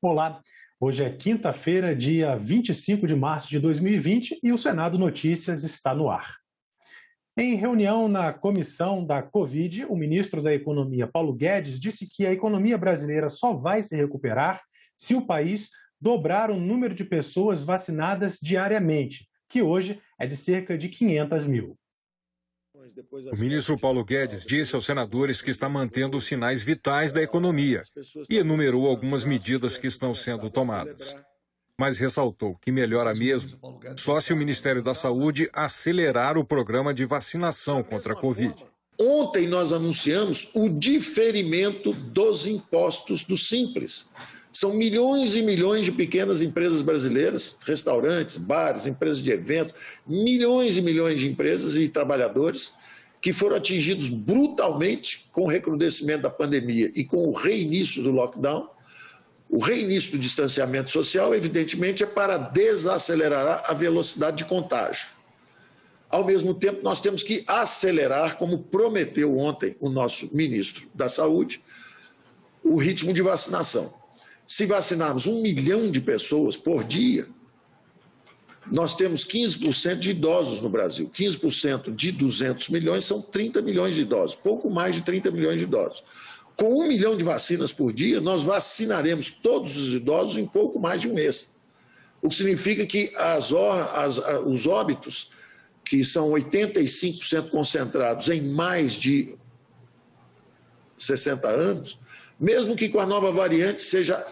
Olá, hoje é quinta-feira, dia 25 de março de 2020 e o Senado Notícias está no ar. Em reunião na comissão da Covid, o ministro da Economia, Paulo Guedes, disse que a economia brasileira só vai se recuperar se o país dobrar o número de pessoas vacinadas diariamente, que hoje é de cerca de 500 mil. O ministro Paulo Guedes disse aos senadores que está mantendo os sinais vitais da economia e enumerou algumas medidas que estão sendo tomadas. Mas ressaltou que melhora mesmo só se o Ministério da Saúde acelerar o programa de vacinação contra a Covid. Ontem nós anunciamos o diferimento dos impostos do Simples. São milhões e milhões de pequenas empresas brasileiras, restaurantes, bares, empresas de eventos, milhões e milhões de empresas e trabalhadores que foram atingidos brutalmente com o recrudescimento da pandemia e com o reinício do lockdown. O reinício do distanciamento social, evidentemente, é para desacelerar a velocidade de contágio. Ao mesmo tempo, nós temos que acelerar, como prometeu ontem o nosso ministro da Saúde, o ritmo de vacinação. Se vacinarmos 1 milhão de pessoas por dia, nós temos 15% de idosos no Brasil. 15% de 200 milhões são 30 milhões de idosos, pouco mais de 30 milhões de idosos. Com 1 milhão de vacinas por dia, nós vacinaremos todos os idosos em pouco mais de um mês. O que significa que os óbitos, que são 85% concentrados em mais de 60 anos, mesmo que com a nova variante seja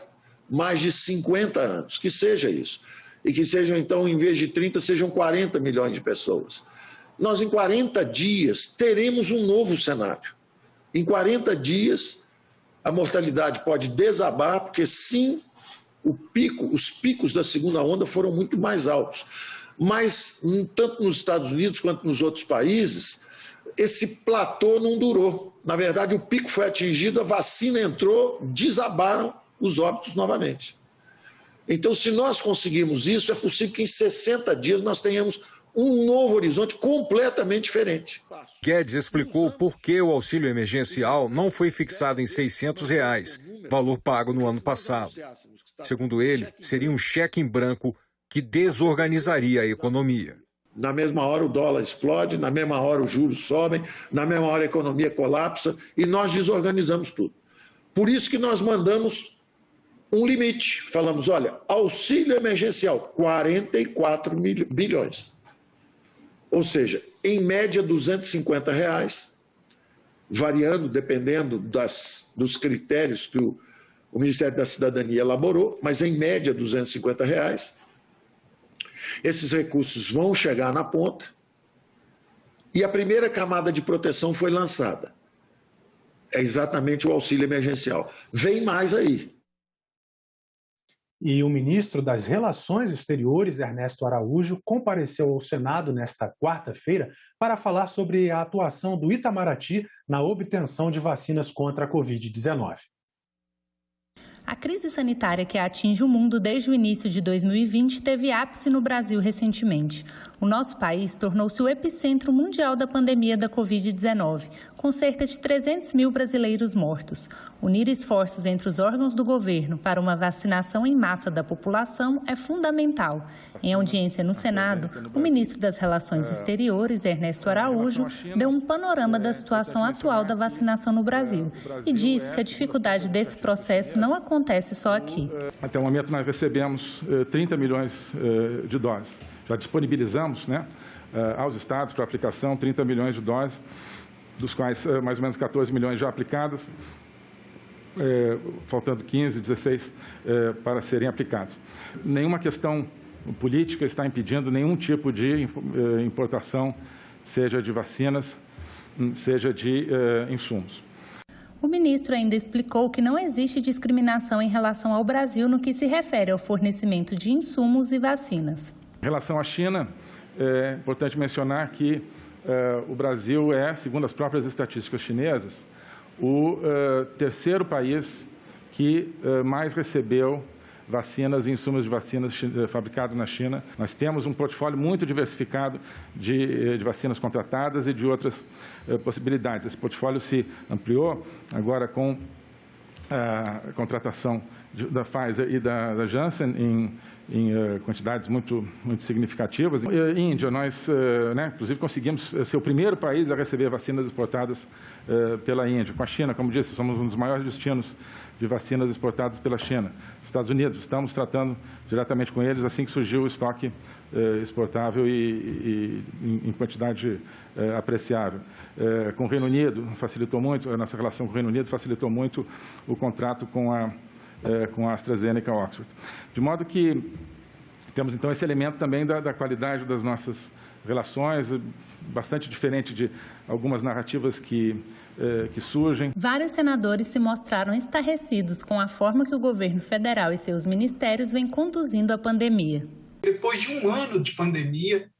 mais de 50 anos, que seja isso. E que sejam, então, em vez de 30, sejam 40 milhões de pessoas. Nós, em 40 dias, teremos um novo cenário. Em 40 dias, a mortalidade pode desabar, porque, sim, os picos da segunda onda foram muito mais altos. Mas, tanto nos Estados Unidos quanto nos outros países, esse platô não durou. Na verdade, o pico foi atingido, a vacina entrou, desabaram os óbitos novamente. Então, se nós conseguirmos isso, é possível que em 60 dias nós tenhamos um novo horizonte completamente diferente. Guedes explicou por que o auxílio emergencial não foi fixado em R$ 600, valor pago no ano passado. Segundo ele, seria um cheque em branco que desorganizaria a economia. Na mesma hora o dólar explode, na mesma hora os juros sobem, na mesma hora a economia colapsa e nós desorganizamos tudo. Por isso que nós mandamos um limite. Falamos, olha, auxílio emergencial, 44 bilhões. Ou seja, em média, R$ 250, variando, dependendo dos critérios que o Ministério da Cidadania elaborou, mas em média, R$ 250. Esses recursos vão chegar na ponta e a primeira camada de proteção foi lançada. É exatamente o auxílio emergencial. Vem mais aí. E o ministro das Relações Exteriores, Ernesto Araújo, compareceu ao Senado nesta quarta-feira para falar sobre a atuação do Itamaraty na obtenção de vacinas contra a Covid-19. A crise sanitária que atinge o mundo desde o início de 2020 teve ápice no Brasil recentemente. O nosso país tornou-se o epicentro mundial da pandemia da Covid-19, com cerca de 300 mil brasileiros mortos. Unir esforços entre os órgãos do governo para uma vacinação em massa da população é fundamental. Em audiência no Senado, o ministro das Relações Exteriores, Ernesto Araújo, deu um panorama da situação atual da vacinação no Brasil e disse que a dificuldade desse processo não acontece só aqui. Até o momento nós recebemos 30 milhões de doses. Já disponibilizamos, aos estados para aplicação 30 milhões de doses, dos quais mais ou menos 14 milhões já aplicadas, faltando 15, 16 para serem aplicadas. Nenhuma questão política está impedindo nenhum tipo de importação, seja de vacinas, seja de insumos. O ministro ainda explicou que não existe discriminação em relação ao Brasil no que se refere ao fornecimento de insumos e vacinas. Em relação à China, é importante mencionar que o Brasil é, segundo as próprias estatísticas chinesas, o terceiro país que mais recebeu vacinas e insumos de vacinas fabricados na China. Nós temos um portfólio muito diversificado de vacinas contratadas e de outras possibilidades. Esse portfólio se ampliou agora com a contratação da Pfizer e da Janssen em quantidades muito significativas. Índia, nós, inclusive, conseguimos ser o primeiro país a receber vacinas exportadas pela Índia. Com a China, como disse, somos um dos maiores destinos de vacinas exportadas pela China. Estados Unidos, estamos tratando diretamente com eles assim que surgiu o estoque exportável e em quantidade apreciável. Com o Reino Unido, facilitou muito, a nossa relação com o Reino Unido facilitou muito o contrato com a AstraZeneca Oxford. De modo que temos, então, esse elemento também da qualidade das nossas relações, bastante diferente de algumas narrativas que surgem. Vários senadores se mostraram estarrecidos com a forma que o governo federal e seus ministérios vêm conduzindo a pandemia. Depois de um ano de pandemia,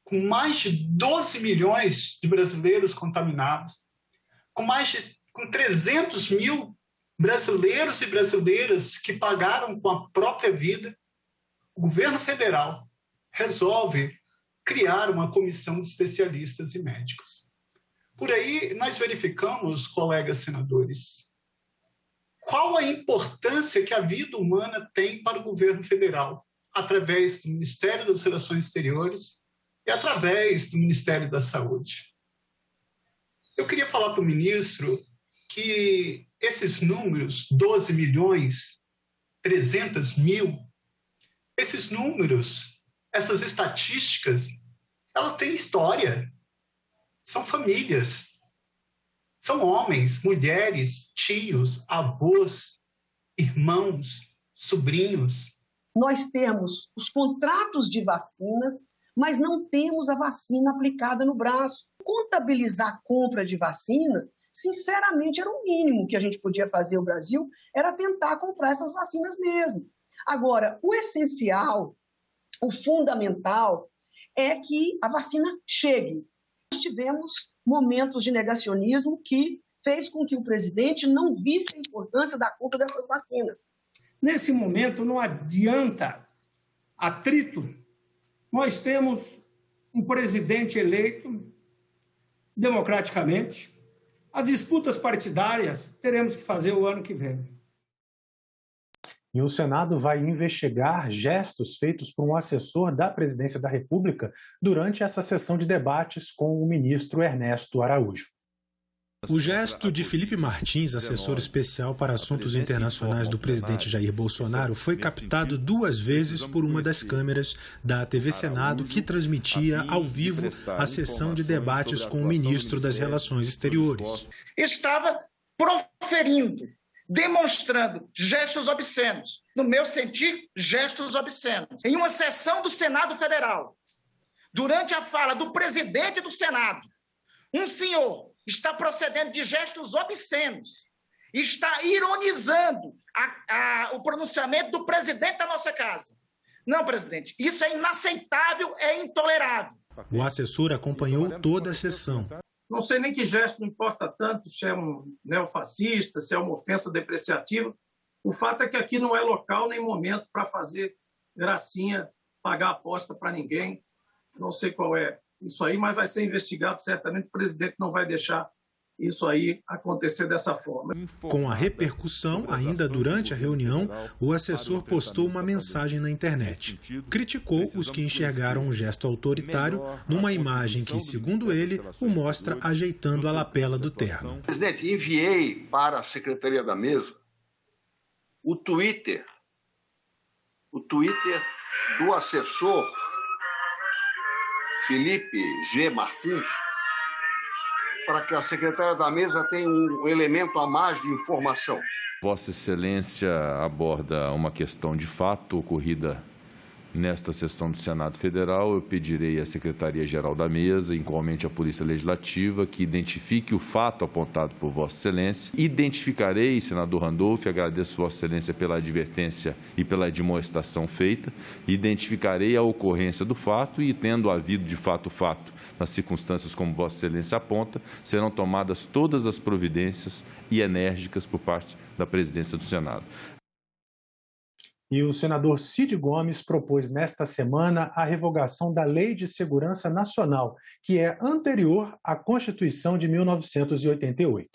com mais de 12 milhões de brasileiros contaminados, com 300 mil brasileiros e brasileiras que pagaram com a própria vida, o governo federal resolve criar uma comissão de especialistas e médicos. Por aí, nós verificamos, colegas senadores, qual a importância que a vida humana tem para o governo federal, através do Ministério das Relações Exteriores e através do Ministério da Saúde. Eu queria falar para o ministro que esses números, 12 milhões, 300 mil, esses números, essas estatísticas, elas têm história. São famílias. São homens, mulheres, tios, avós, irmãos, sobrinhos. Nós temos os contratos de vacinas, mas não temos a vacina aplicada no braço. Contabilizar a compra de vacina, sinceramente, era o mínimo que a gente podia fazer no Brasil, era tentar comprar essas vacinas mesmo. Agora, o essencial, o fundamental, é que a vacina chegue. Nós tivemos momentos de negacionismo que fez com que o presidente não visse a importância da compra dessas vacinas. Nesse momento, não adianta atrito. Nós temos um presidente eleito democraticamente. As disputas partidárias teremos que fazer o ano que vem. E o Senado vai investigar gestos feitos por um assessor da Presidência da República durante essa sessão de debates com o ministro Ernesto Araújo. O gesto de Felipe Martins, assessor especial para assuntos internacionais do presidente Jair Bolsonaro, foi captado 2 vezes por uma das câmeras da TV Senado, que transmitia ao vivo a sessão de debates com o ministro das Relações Exteriores. Estava proferindo, demonstrando gestos obscenos. No meu sentir, gestos obscenos. Em uma sessão do Senado Federal, durante a fala do presidente do Senado, um senhor está procedendo de gestos obscenos, está ironizando o pronunciamento do presidente da nossa casa. Não, presidente, isso é inaceitável, é intolerável. O assessor acompanhou toda a sessão. Não sei nem que gesto não importa tanto, se é um neofascista, se é uma ofensa depreciativa. O fato é que aqui não é local nem momento para fazer gracinha, pagar aposta para ninguém. Não sei qual é isso aí, mas vai ser investigado certamente. O presidente não vai deixar isso aí acontecer dessa forma. Com a repercussão, ainda durante a reunião, o assessor postou uma mensagem na internet. Criticou os que enxergaram um gesto autoritário numa imagem que, segundo ele, o mostra ajeitando a lapela do terno. Presidente, enviei para a Secretaria da Mesa o Twitter do assessor Felipe G. Martins, para que a secretária da Mesa tenha um elemento a mais de informação. Vossa Excelência aborda uma questão de fato ocorrida nesta sessão do Senado Federal. Eu pedirei à Secretaria-Geral da Mesa, igualmente à Polícia Legislativa, que identifique o fato apontado por Vossa Excelência. Identificarei, senador Randolph, agradeço Vossa Excelência pela advertência e pela demonstração feita. Identificarei a ocorrência do fato e, tendo havido de fato o fato, nas circunstâncias como Vossa Excelência aponta, serão tomadas todas as providências e enérgicas por parte da Presidência do Senado. E o senador Cid Gomes propôs nesta semana a revogação da Lei de Segurança Nacional, que é anterior à Constituição de 1988.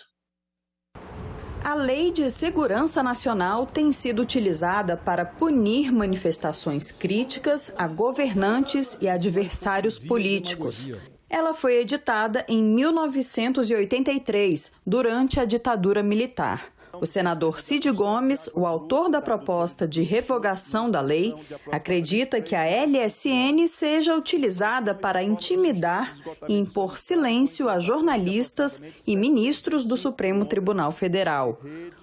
A Lei de Segurança Nacional tem sido utilizada para punir manifestações críticas a governantes e adversários políticos. Ela foi editada em 1983, durante a ditadura militar. O senador Cid Gomes, o autor da proposta de revogação da lei, acredita que a LSN seja utilizada para intimidar e impor silêncio a jornalistas e ministros do Supremo Tribunal Federal.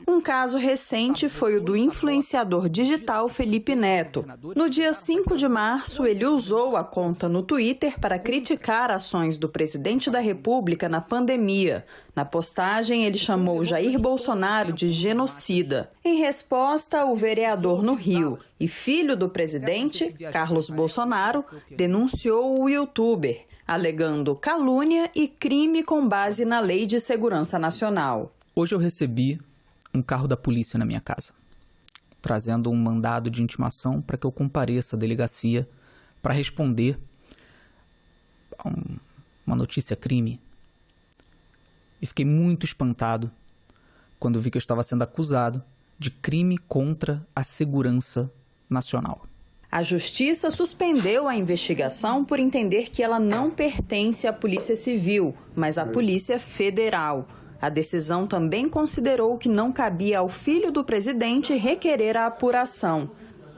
Um caso recente foi o do influenciador digital Felipe Neto. No dia 5 de março, ele usou a conta no Twitter para criticar ações do presidente da República na pandemia. Na postagem, ele chamou Jair Bolsonaro de genocida. Em resposta, o vereador no Rio e filho do presidente, Carlos Bolsonaro, denunciou o youtuber, alegando calúnia e crime com base na Lei de Segurança Nacional. Hoje eu recebi um carro da polícia na minha casa, trazendo um mandado de intimação para que eu compareça à delegacia para responder a uma notícia crime. E fiquei muito espantado quando vi que eu estava sendo acusado de crime contra a segurança nacional. A Justiça suspendeu a investigação por entender que ela não pertence à Polícia Civil, mas à Polícia Federal. A decisão também considerou que não cabia ao filho do presidente requerer a apuração.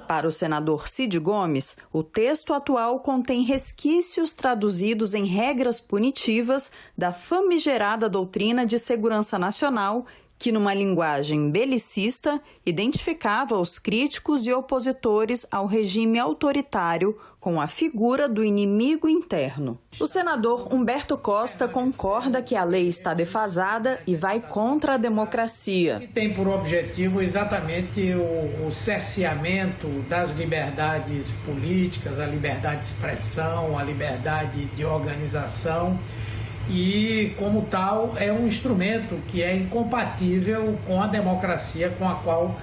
Para o senador Cid Gomes, o texto atual contém resquícios traduzidos em regras punitivas da famigerada doutrina de segurança nacional, que, numa linguagem belicista, identificava os críticos e opositores ao regime autoritário com a figura do inimigo interno. O senador Humberto Costa concorda que a lei está defasada e vai contra a democracia. E tem por objetivo exatamente o cerceamento das liberdades políticas, a liberdade de expressão, a liberdade de organização. E, como tal, é um instrumento que é incompatível com a democracia com a qual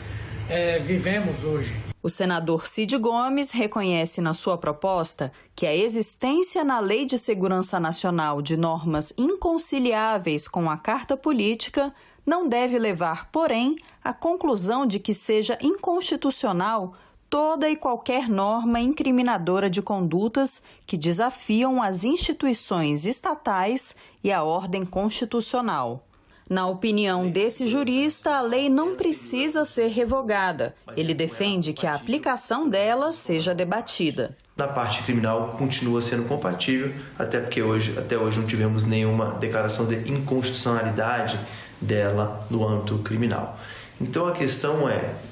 vivemos hoje. O senador Cid Gomes reconhece na sua proposta que a existência na Lei de Segurança Nacional de normas inconciliáveis com a Carta Política não deve levar, porém, à conclusão de que seja inconstitucional toda e qualquer norma incriminadora de condutas que desafiam as instituições estatais e a ordem constitucional. Na opinião desse jurista, a lei não precisa ser revogada. Ele defende que a aplicação dela seja debatida. Na parte criminal, continua sendo compatível, até porque até hoje não tivemos nenhuma declaração de inconstitucionalidade dela no âmbito criminal. Então a questão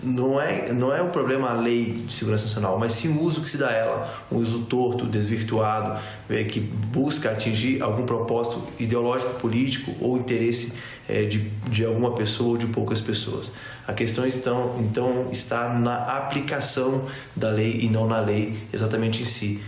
não é o problema a Lei de Segurança Nacional, mas sim o uso que se dá a ela, um uso torto, desvirtuado, que busca atingir algum propósito ideológico, político ou interesse de alguma pessoa ou de poucas pessoas. A questão então está na aplicação da lei e não na lei exatamente em si.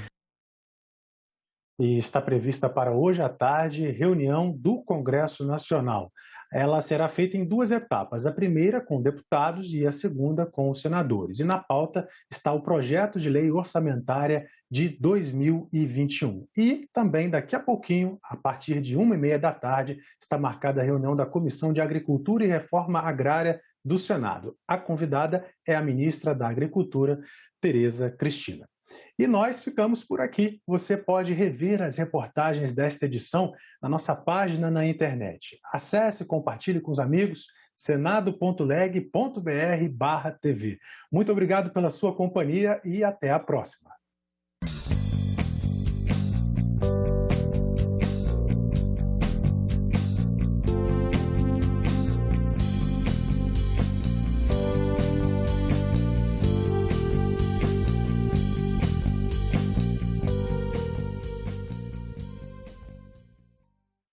E está prevista para hoje à tarde reunião do Congresso Nacional. Ela será feita em duas etapas, a primeira com deputados e a segunda com os senadores. E na pauta está o projeto de lei orçamentária de 2021. E também daqui a pouquinho, a partir de 13h30 da tarde, está marcada a reunião da Comissão de Agricultura e Reforma Agrária do Senado. A convidada é a ministra da Agricultura, Tereza Cristina. E nós ficamos por aqui. Você pode rever as reportagens desta edição na nossa página na internet. Acesse e compartilhe com os amigos senado.leg.br/TV. Muito obrigado pela sua companhia e até a próxima.